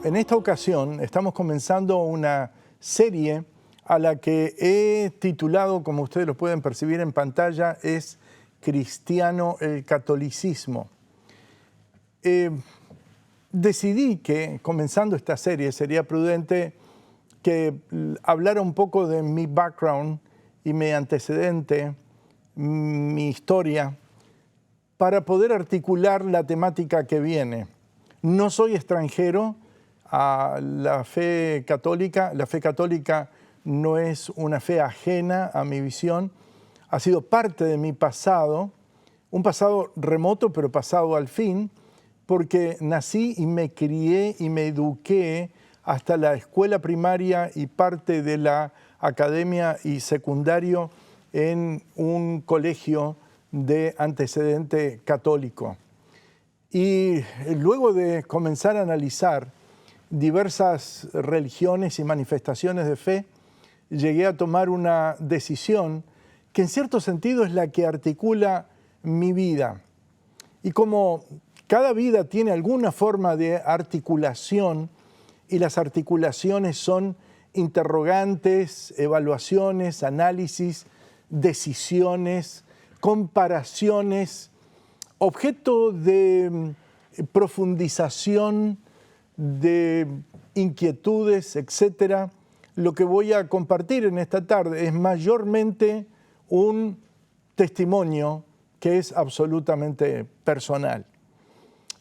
En esta ocasión estamos comenzando una serie a la que he titulado, como ustedes lo pueden percibir en pantalla, es Cristiano el Catolicismo. Decidí que, comenzando esta serie, sería prudente que hablara un poco de mi background y mi antecedente, mi historia, para poder articular la temática que viene. No soy extranjero a la fe católica. La fe católica no es una fe ajena a mi visión. Ha sido parte de mi pasado, un pasado remoto, pero pasado al fin, porque nací y me crié y me eduqué hasta la escuela primaria y parte de la academia y secundario en un colegio de antecedente católico. Y luego de comenzar a analizar diversas religiones y manifestaciones de fe, llegué a tomar una decisión que en cierto sentido es la que articula mi vida. Y como cada vida tiene alguna forma de articulación, y las articulaciones son interrogantes, evaluaciones, análisis, decisiones, comparaciones, objeto de profundización, de inquietudes, etc. Lo que voy a compartir en esta tarde es mayormente un testimonio que es absolutamente personal.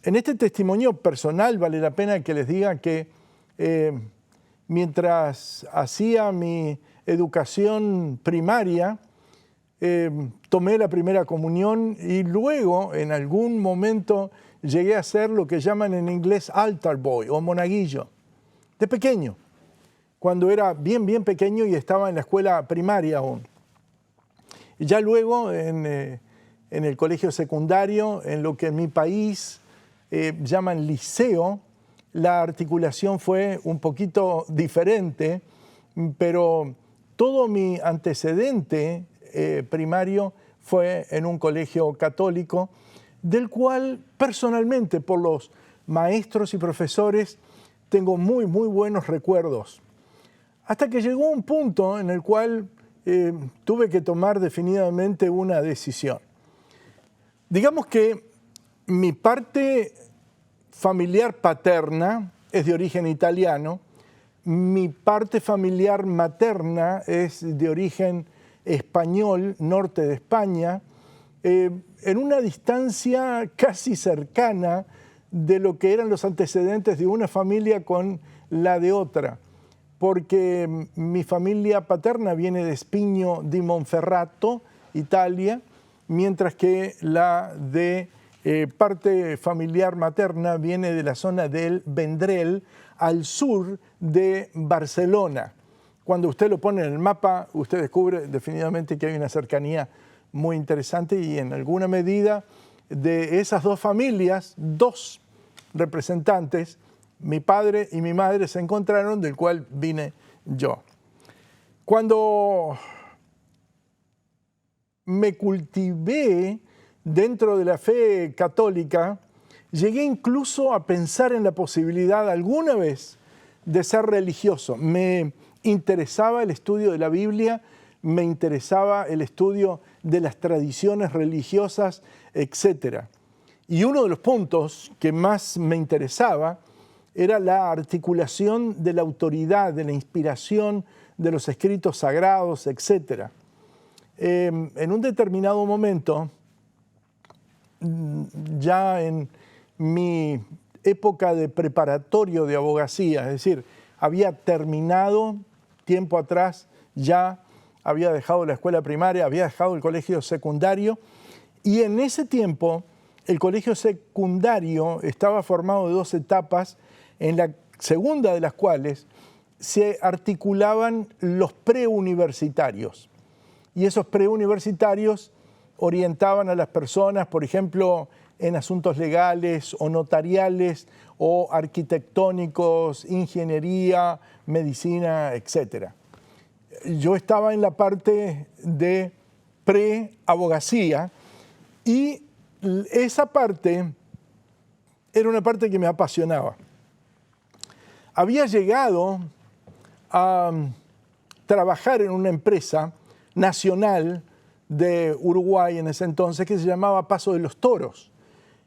En este testimonio personal vale la pena que les diga que mientras hacía mi educación primaria, tomé la primera comunión y luego en algún momento llegué a ser lo que llaman en inglés altar boy o monaguillo, de pequeño, cuando era bien pequeño y estaba en la escuela primaria aún. Y ya luego en el colegio secundario, en lo que en mi país llaman liceo, la articulación fue un poquito diferente, pero todo mi antecedente primario fue en un colegio católico, del cual personalmente, por los maestros y profesores, tengo muy buenos recuerdos. Hasta que llegó un punto en el cual tuve que tomar definitivamente una decisión. Digamos que mi parte familiar paterna es de origen italiano, mi parte familiar materna es de origen español, norte de España, en una distancia casi cercana de lo que eran los antecedentes de una familia con la de otra, porque mi familia paterna viene de Spigno di Monferrato, Italia, mientras que la de parte familiar materna viene de la zona del Vendrell, al sur de Barcelona. Cuando usted lo pone en el mapa, usted descubre definitivamente que hay una cercanía muy interesante y en alguna medida de esas dos familias, dos representantes, mi padre y mi madre se encontraron, del cual vine yo. Cuando me cultivé dentro de la fe católica, llegué incluso a pensar en la posibilidad alguna vez de ser religioso. Me interesaba el estudio de la Biblia, me interesaba el estudio de las tradiciones religiosas, etc. Y uno de los puntos que más me interesaba era la articulación de la autoridad, de la inspiración de los escritos sagrados, etc. En un determinado momento, ya en mi época de preparatorio de abogacía, es decir, había terminado tiempo atrás, ya había dejado la escuela primaria, había dejado el colegio secundario, y en ese tiempo el colegio secundario estaba formado de dos etapas, en la segunda de las cuales se articulaban los preuniversitarios. Y esos preuniversitarios orientaban a las personas, por ejemplo, en asuntos legales o notariales o arquitectónicos, ingeniería, medicina, etc. Yo estaba en la parte de preabogacía y esa parte era una parte que me apasionaba. había llegado a trabajar en una empresa nacional de Uruguay en ese entonces que se llamaba Paso de los Toros,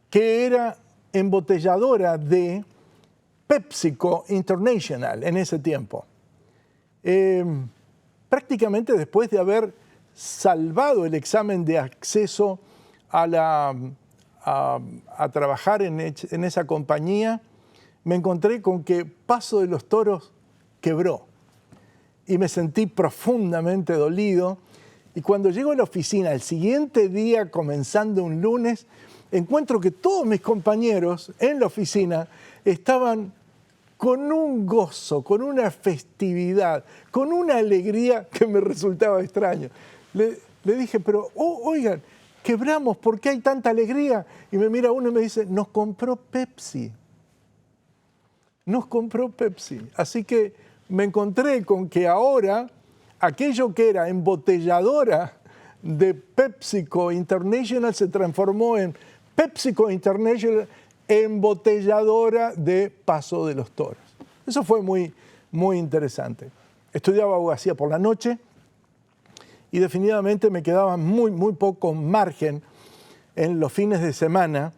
que era embotelladora de PepsiCo International en ese tiempo. Prácticamente después de haber salvado el examen de acceso a trabajar en esa compañía, me encontré con que Paso de los Toros quebró y me sentí profundamente dolido. Y cuando llego a la oficina el siguiente día, comenzando un lunes, encuentro que todos mis compañeros en la oficina estaban con un gozo, con una festividad, con una alegría que me resultaba extraño. Le dije, pero oigan, quebramos, ¿por qué hay tanta alegría? Y me mira uno y me dice, nos compró Pepsi. Nos compró Pepsi. Así que me encontré con que ahora aquello que era embotelladora de PepsiCo International se transformó en PepsiCo International, embotelladora de Paso de los Toros. Eso fue muy, muy interesante. Estudiaba abogacía por la noche y definitivamente me quedaba muy, muy poco margen en los fines de semana,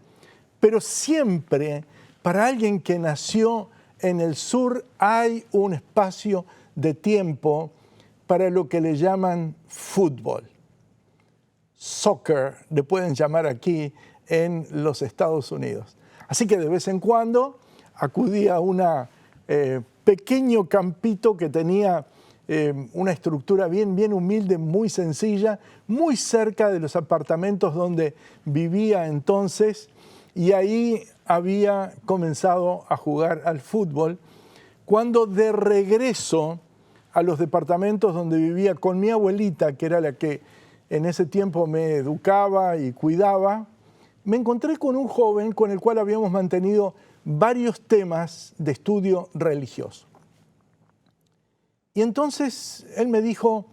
pero siempre para alguien que nació en el sur hay un espacio de tiempo para lo que le llaman fútbol. Soccer, le pueden llamar aquí en los Estados Unidos. Así que de vez en cuando acudía a un pequeño campito que tenía una estructura bien humilde, muy sencilla, muy cerca de los apartamentos donde vivía entonces, y ahí había comenzado a jugar al fútbol, cuando de regreso a los departamentos donde vivía con mi abuelita, que era la que en ese tiempo me educaba y cuidaba, me encontré con un joven con el cual habíamos mantenido varios temas de estudio religioso. Y entonces él me dijo,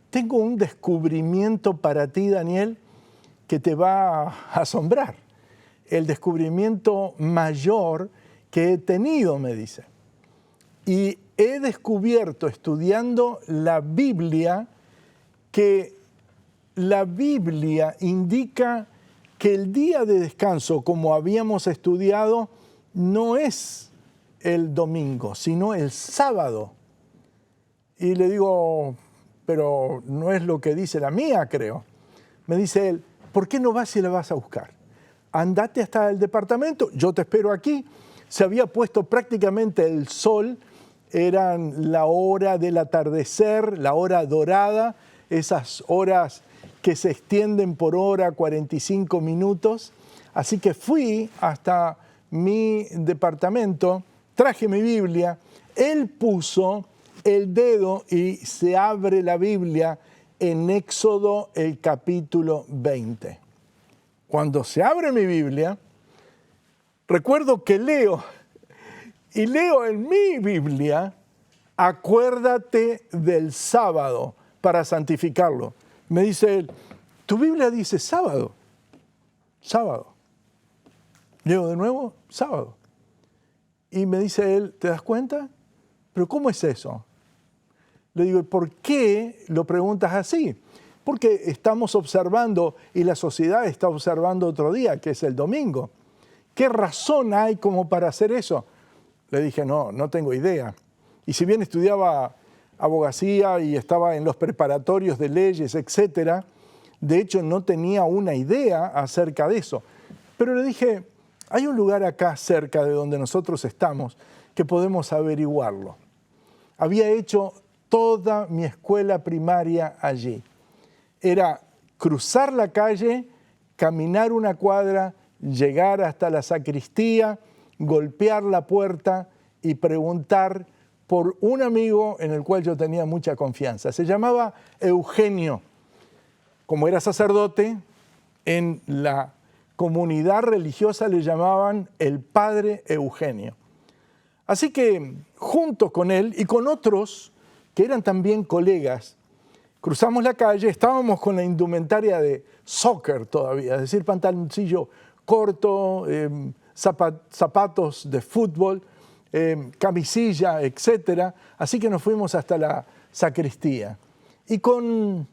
tengo un descubrimiento para ti, Daniel, que te va a asombrar. El descubrimiento mayor que he tenido, me dice. Y he descubierto, estudiando la Biblia, que la Biblia indica que el día de descanso, como habíamos estudiado, no es el domingo, sino el sábado. Y le digo, pero no es lo que dice la mía, creo. Me dice él, ¿por qué no vas y la vas a buscar? Andate hasta el departamento, yo te espero aquí. Se había puesto prácticamente el sol, eran la hora del atardecer, la hora dorada, esas horas que se extienden por hora 45 minutos. Así que fui hasta mi departamento, traje mi Biblia, él puso el dedo y se abre la Biblia en Éxodo el capítulo 20. Cuando se abre mi Biblia, recuerdo que leo en mi Biblia, acuérdate del sábado para santificarlo. Me dice él, tu Biblia dice sábado, sábado. Leo de nuevo, sábado. Y me dice él, ¿te das cuenta? ¿Pero cómo es eso? Le digo, ¿por qué lo preguntas así? Porque estamos observando, y la sociedad está observando otro día, que es el domingo. ¿Qué razón hay como para hacer eso? Le dije, no tengo idea. Y si bien estudiaba abogacía y estaba en los preparatorios de leyes, etcétera, de hecho no tenía una idea acerca de eso. Pero le dije, hay un lugar acá cerca de donde nosotros estamos que podemos averiguarlo. Había hecho toda mi escuela primaria allí. Era cruzar la calle, caminar una cuadra, llegar hasta la sacristía, golpear la puerta y preguntar por un amigo en el cual yo tenía mucha confianza. Se llamaba Eugenio. Como era sacerdote, en la comunidad religiosa le llamaban el Padre Eugenio. Así que junto con él y con otros que eran también colegas, cruzamos la calle, estábamos con la indumentaria de soccer todavía, es decir, pantaloncillo corto, zapatos de fútbol, camisilla, etc. Así que nos fuimos hasta la sacristía. Y con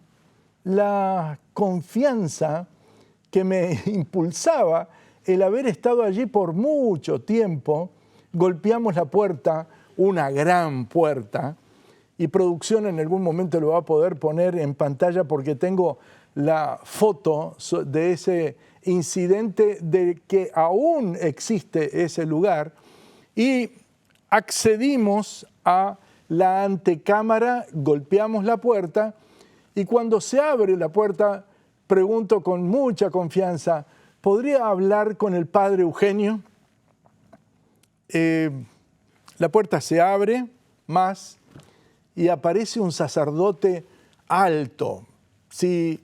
la confianza que me impulsaba el haber estado allí por mucho tiempo, golpeamos la puerta, una gran puerta, y producción en algún momento lo va a poder poner en pantalla porque tengo la foto de ese incidente, de que aún existe ese lugar, y accedimos a la antecámara, golpeamos la puerta, y cuando se abre la puerta, pregunto con mucha confianza, ¿podría hablar con el padre Eugenio? La puerta se abre más y aparece un sacerdote alto. Si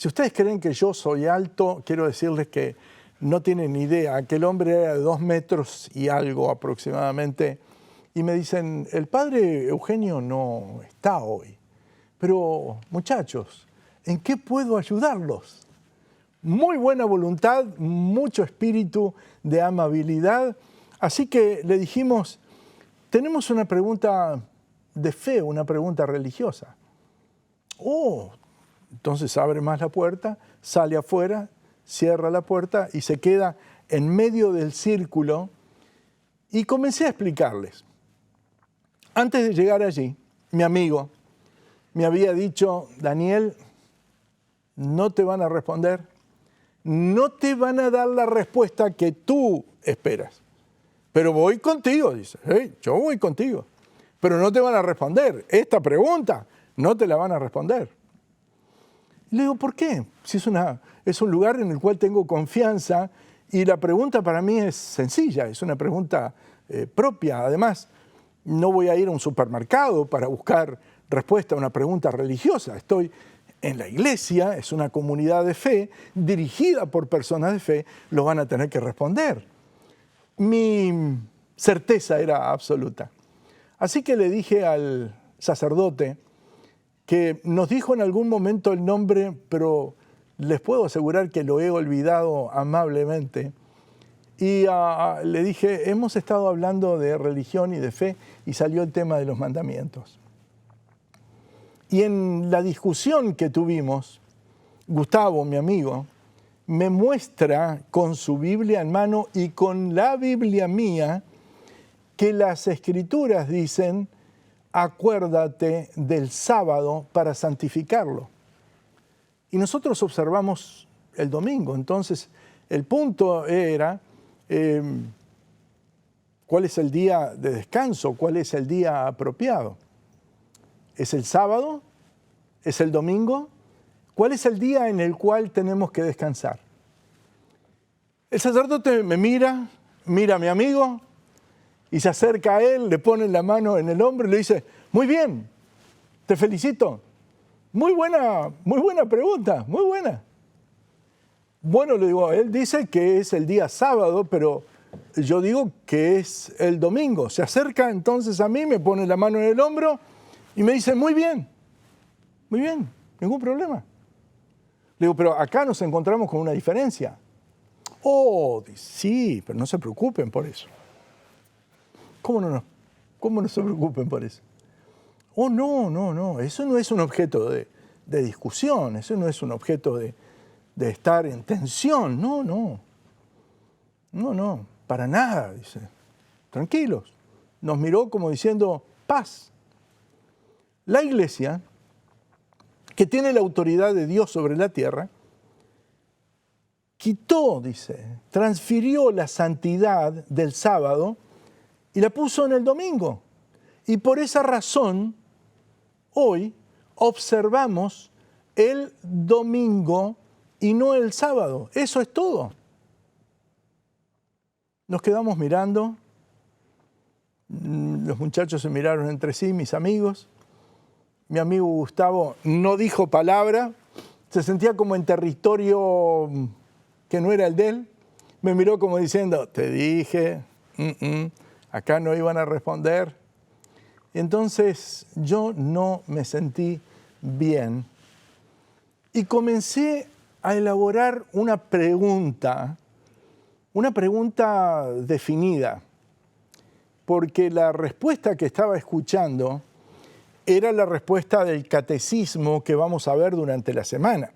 ustedes creen que yo soy alto, quiero decirles que no tienen ni idea. Aquel hombre era de 2 metros y algo aproximadamente. Y me dicen, el padre Eugenio no está hoy. Pero, muchachos, ¿en qué puedo ayudarlos? Muy buena voluntad, mucho espíritu de amabilidad. Así que le dijimos, tenemos una pregunta de fe, una pregunta religiosa. Oh, entonces abre más la puerta, sale afuera, cierra la puerta y se queda en medio del círculo. Y comencé a explicarles. Antes de llegar allí, mi amigo me había dicho, Daniel, no te van a responder, no te van a dar la respuesta que tú esperas. Pero voy contigo, dice, hey, yo voy contigo. Pero no te van a responder. Esta pregunta no te la van a responder. Y le digo, ¿por qué? Si es un lugar en el cual tengo confianza y la pregunta para mí es sencilla, es una pregunta propia. Además, no voy a ir a un supermercado para buscar respuesta a una pregunta religiosa. Estoy en la iglesia, es una comunidad de fe, dirigida por personas de fe, lo van a tener que responder. Mi certeza era absoluta. Así que le dije al sacerdote, que nos dijo en algún momento el nombre, pero les puedo asegurar que lo he olvidado amablemente. Y le dije, hemos estado hablando de religión y de fe, y salió el tema de los mandamientos. Y en la discusión que tuvimos, Gustavo, mi amigo, me muestra con su Biblia en mano y con la Biblia mía que las Escrituras dicen, acuérdate del sábado para santificarlo. Y nosotros observamos el domingo. Entonces, el punto era, ¿cuál es el día de descanso? ¿Cuál es el día apropiado? ¿Es el sábado? ¿Es el domingo? ¿Cuál es el día en el cual tenemos que descansar? El sacerdote me mira a mi amigo y se acerca a él, le pone la mano en el hombro y le dice, muy bien, te felicito. Muy buena pregunta, muy buena. Bueno, le digo, él dice que es el día sábado, pero yo digo que es el domingo. Se acerca entonces a mí, me pone la mano en el hombro y me dice, muy bien, ningún problema. Le digo, pero acá nos encontramos con una diferencia. Oh, sí, pero no se preocupen por eso. ¿Cómo no se preocupen por eso? Oh, no, eso no es un objeto de discusión, eso no es un objeto de estar en tensión, no, para nada, dice, tranquilos. Nos miró como diciendo, paz. La iglesia, que tiene la autoridad de Dios sobre la tierra, quitó, dice, transfirió la santidad del sábado y la puso en el domingo. Y por esa razón, hoy observamos el domingo y no el sábado. Eso es todo. Nos quedamos mirando. Los muchachos se miraron entre sí, mis amigos. Mi amigo Gustavo no dijo palabra. Se sentía como en territorio que no era el de él. Me miró como diciendo, te dije, acá no iban a responder. Entonces yo no me sentí bien y comencé a elaborar una pregunta definida. porque la respuesta que estaba escuchando era la respuesta del catecismo que vamos a ver durante la semana.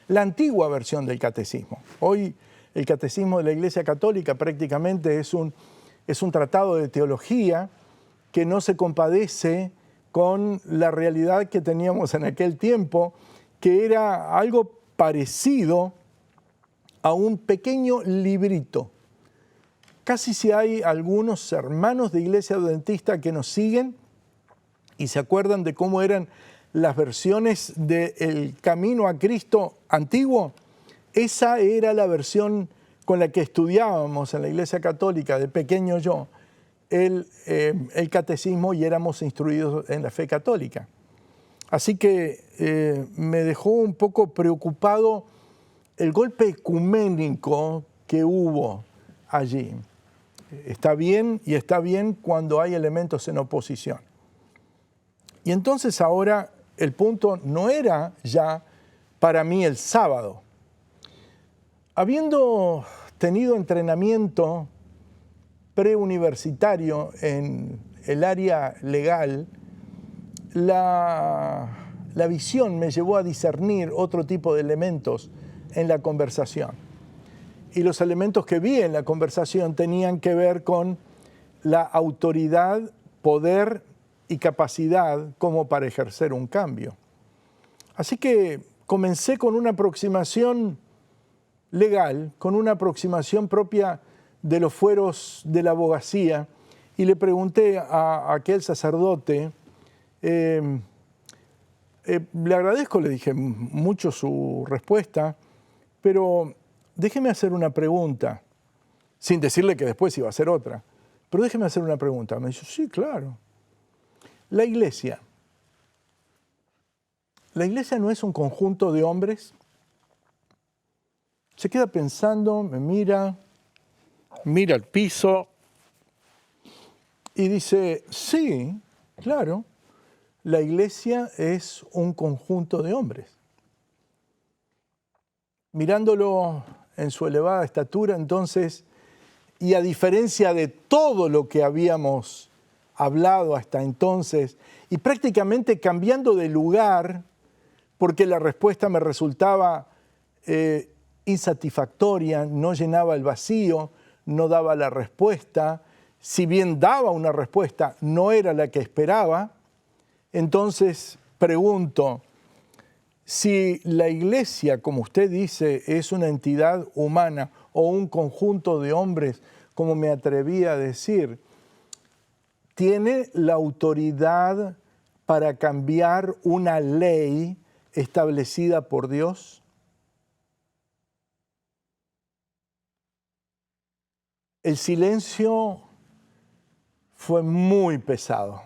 La antigua versión del catecismo. Hoy el catecismo de la Iglesia Católica prácticamente es un tratado de teología que no se compadece con la realidad que teníamos en aquel tiempo, que era algo parecido a un pequeño librito. Casi si hay algunos hermanos de Iglesia Adventista que nos siguen y se acuerdan de cómo eran las versiones del Camino a Cristo antiguo, esa era la versión con la que estudiábamos en la Iglesia Católica, de pequeño yo, el catecismo, y éramos instruidos en la fe católica. Así que me dejó un poco preocupado el golpe ecuménico que hubo allí. Está bien, y está bien cuando hay elementos en oposición. Y entonces ahora el punto no era ya para mí el sábado. Habiendo tenido entrenamiento preuniversitario en el área legal, la visión me llevó a discernir otro tipo de elementos en la conversación. Y los elementos que vi en la conversación tenían que ver con la autoridad, poder y capacidad como para ejercer un cambio. Así que comencé con una aproximación legal, con una aproximación propia de los fueros de la abogacía, y le pregunté a aquel sacerdote, le agradezco, le dije mucho su respuesta, pero déjeme hacer una pregunta, sin decirle que después iba a hacer otra, pero déjeme hacer una pregunta. Me dijo, sí, claro. La iglesia no es un conjunto de hombres. Se queda pensando, me mira al piso y dice, sí, claro, la iglesia es un conjunto de hombres. Mirándolo en su elevada estatura, entonces, y a diferencia de todo lo que habíamos hablado hasta entonces, y prácticamente cambiando de lugar, porque la respuesta me resultaba insatisfactoria, no llenaba el vacío, no daba la respuesta, si bien daba una respuesta, no era la que esperaba. Entonces pregunto, si la iglesia, como usted dice, es una entidad humana o un conjunto de hombres, como me atreví a decir, ¿tiene la autoridad para cambiar una ley establecida por Dios? El silencio fue muy pesado.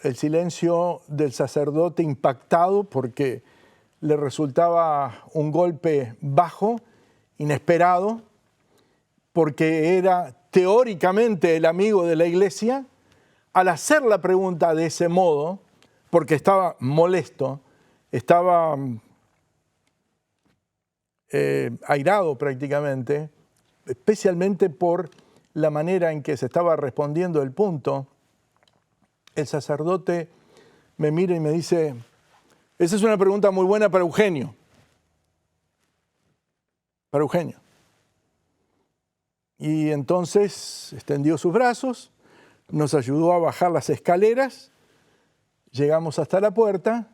El silencio del sacerdote impactado porque le resultaba un golpe bajo, inesperado, porque era teóricamente el amigo de la iglesia. Al hacer la pregunta de ese modo, porque estaba molesto, estaba airado prácticamente, especialmente por la manera en que se estaba respondiendo el punto, el sacerdote me mira y me dice, esa es una pregunta muy buena para Eugenio. Para Eugenio. Y entonces extendió sus brazos, nos ayudó a bajar las escaleras, llegamos hasta la puerta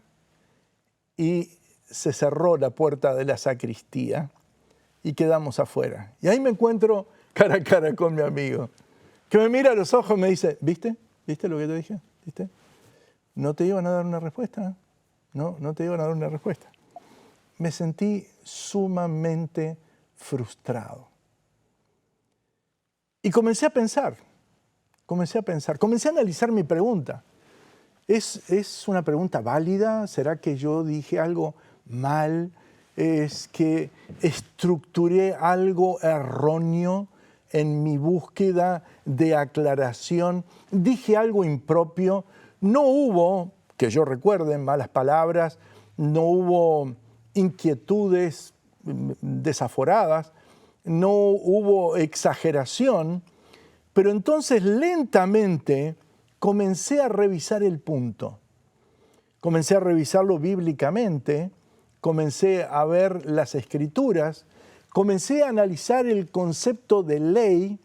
y se cerró la puerta de la sacristía y quedamos afuera. Y ahí me encuentro cara a cara con mi amigo, que me mira a los ojos y me dice, ¿viste? ¿Viste lo que te dije? ¿Viste? No te iban a dar una respuesta. No te iban a dar una respuesta. Me sentí sumamente frustrado. Y comencé a pensar, comencé a analizar mi pregunta. ¿Es una pregunta válida? ¿Será que yo dije algo mal? ¿Es que estructuré algo erróneo en mi búsqueda de aclaración? ¿Dije algo impropio? No hubo, que yo recuerde, malas palabras, no hubo inquietudes desaforadas, no hubo exageración, Pero entonces lentamente comencé a revisar el punto. Comencé a revisarlo bíblicamente, comencé a ver las Escrituras, comencé a analizar el concepto de ley,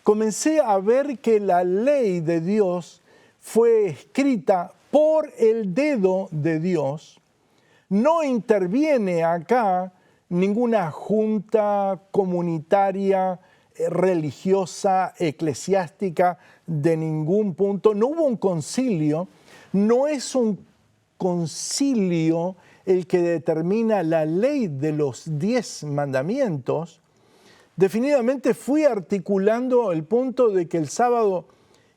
comencé a ver que la ley de Dios fue escrita por el dedo de Dios. No interviene acá ninguna junta comunitaria, religiosa, eclesiástica, de ningún punto. No hubo un concilio, no es un concilio el que determina la ley de los 10 mandamientos. Definitivamente fui articulando el punto de que el sábado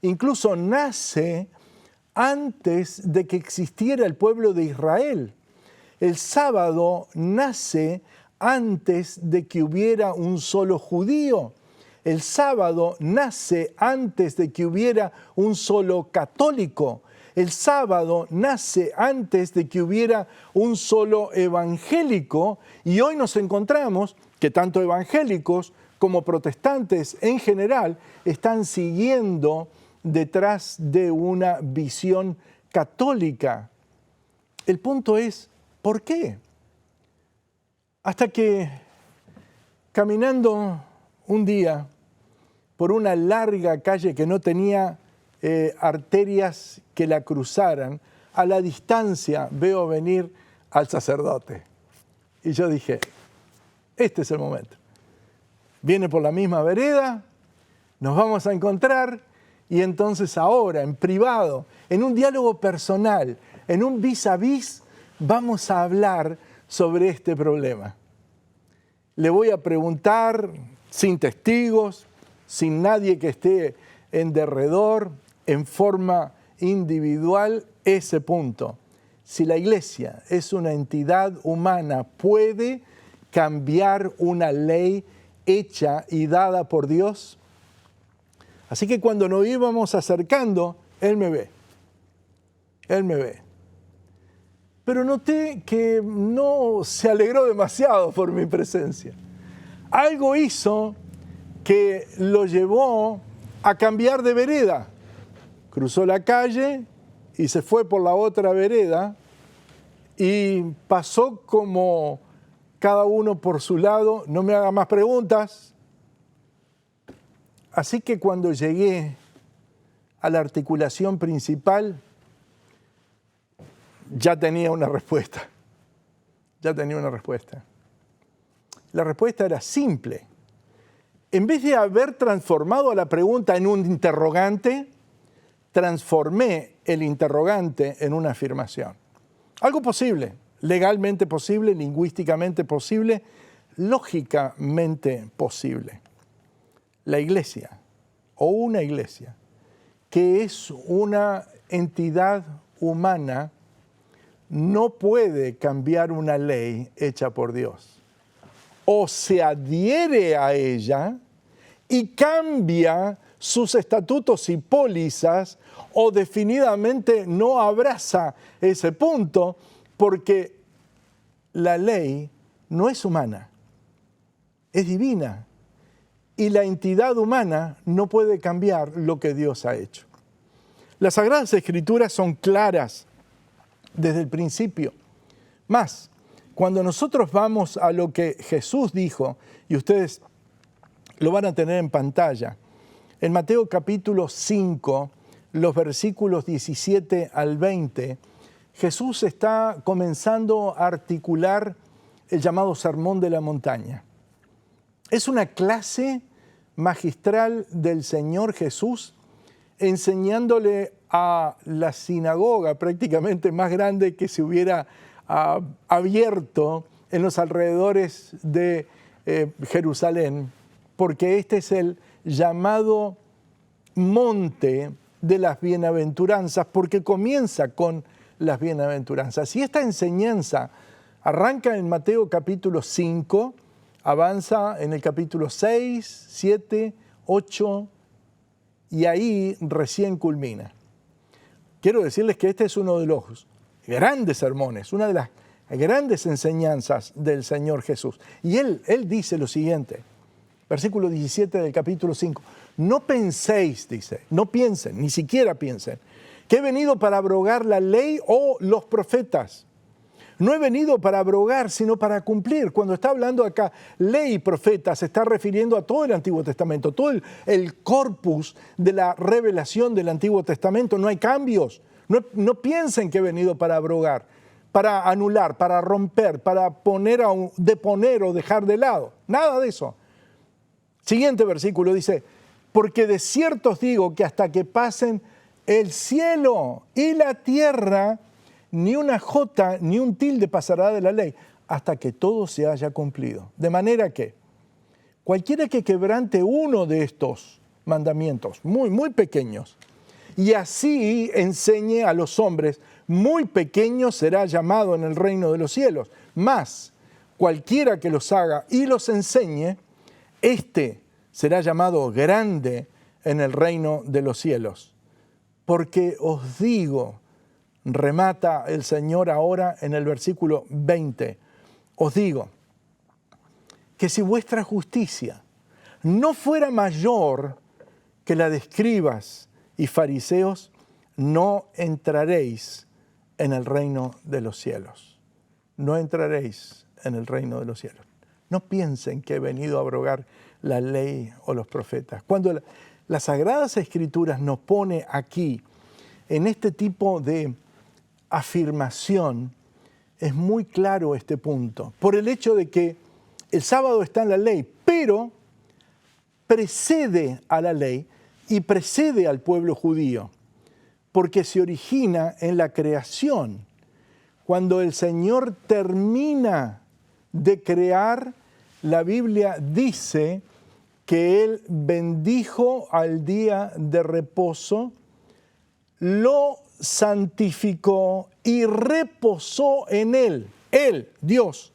incluso nace antes de que existiera el pueblo de Israel. El sábado nace antes de que hubiera un solo judío. El sábado nace antes de que hubiera un solo católico. El sábado nace antes de que hubiera un solo evangélico. Y hoy nos encontramos que tanto evangélicos como protestantes en general están siguiendo detrás de una visión católica. El punto es, ¿por qué? Hasta que caminando un día por una larga calle que no tenía arterias que la cruzaran, a la distancia veo venir al sacerdote. Y yo dije, este es el momento. Viene por la misma vereda, nos vamos a encontrar y entonces ahora, en privado, en un diálogo personal, en un vis a vis, vamos a hablar sobre este problema. Le voy a preguntar, sin testigos, sin nadie que esté en derredor, en forma individual, ese punto. Si la iglesia es una entidad humana, ¿puede cambiar una ley hecha y dada por Dios? Así que cuando nos íbamos acercando, Él me ve. Él me ve. Pero noté que no se alegró demasiado por mi presencia. Algo hizo que lo llevó a cambiar de vereda. Cruzó la calle y se fue por la otra vereda y pasó como cada uno por su lado. No me haga más preguntas. Así que cuando llegué a la articulación principal, ya tenía una respuesta. Ya tenía una respuesta. La respuesta era simple. En vez de haber transformado a la pregunta en un interrogante, transformé el interrogante en una afirmación. Algo posible, legalmente posible, lingüísticamente posible, lógicamente posible. La iglesia, o una iglesia, que es una entidad humana, no puede cambiar una ley hecha por Dios. O se adhiere a ella y cambia sus estatutos y pólizas, o definitivamente no abraza ese punto, porque la ley no es humana, es divina. Y la entidad humana no puede cambiar lo que Dios ha hecho. Las Sagradas Escrituras son claras desde el principio. Más, cuando nosotros vamos a lo que Jesús dijo, y ustedes lo van a tener en pantalla, en Mateo capítulo 5, los versículos 17 al 20, Jesús está comenzando a articular el llamado Sermón de la Montaña. Es una clase magistral del Señor Jesús, enseñándole a la sinagoga prácticamente más grande que se hubiera abierto en los alrededores de Jerusalén, porque este es el llamado monte de las bienaventuranzas, porque comienza con las bienaventuranzas. Y esta enseñanza arranca en Mateo capítulo 5, avanza en el capítulo 6, 7, 8, y ahí recién culmina. Quiero decirles que este es uno de los grandes sermones, una de las grandes enseñanzas del Señor Jesús. Y Él dice lo siguiente: Versículo 17 del capítulo 5. No penséis, dice, no piensen, ni siquiera piensen, que he venido para abrogar la ley o los profetas. No he venido para abrogar, sino para cumplir. Cuando está hablando acá ley y profeta, se está refiriendo a todo el Antiguo Testamento, todo el corpus de la revelación del Antiguo Testamento. No hay cambios. No piensen que he venido para abrogar, para anular, para romper, para deponer o dejar de lado. Nada de eso. Siguiente versículo dice, porque de cierto os digo que hasta que pasen el cielo y la tierra, ni una jota ni un tilde pasará de la ley, hasta que todo se haya cumplido. De manera que cualquiera que quebrante uno de estos mandamientos, muy, muy pequeños, y así enseñe a los hombres, muy pequeño será llamado en el reino de los cielos. Mas cualquiera que los haga y los enseñe, éste será llamado grande en el reino de los cielos. Porque os digo, remata el Señor ahora en el versículo 20, os digo que si vuestra justicia no fuera mayor que la de escribas y fariseos, no entraréis en el reino de los cielos. No entraréis en el reino de los cielos. No piensen que he venido a abrogar la ley o los profetas. Cuando las Sagradas Escrituras nos pone aquí, en este tipo de afirmación, es muy claro este punto. Por el hecho de que el sábado está en la ley, pero precede a la ley y precede al pueblo judío, porque se origina en la creación. Cuando el Señor termina de crear, la Biblia dice que Él bendijo al día de reposo, lo santificó y reposó en Él. Él, Dios,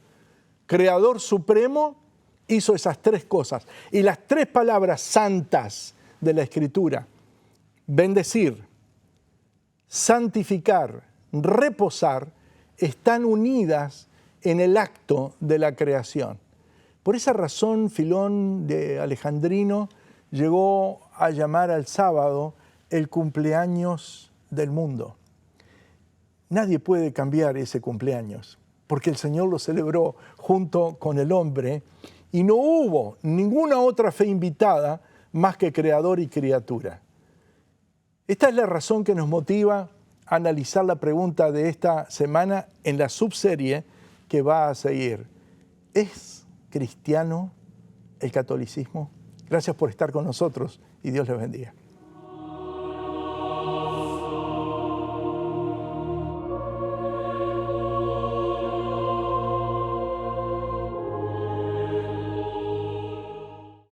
Creador Supremo, hizo esas tres cosas. Y las tres palabras santas de la Escritura, bendecir, santificar, reposar, están unidas en el acto de la creación. Por esa razón, Filón de Alejandrino llegó a llamar al sábado el cumpleaños del mundo. Nadie puede cambiar ese cumpleaños, porque el Señor lo celebró junto con el hombre y no hubo ninguna otra fe invitada más que creador y criatura. Esta es la razón que nos motiva a analizar la pregunta de esta semana en la subserie que va a seguir. ¿Es cristiano el catolicismo? Gracias por estar con nosotros y Dios les bendiga.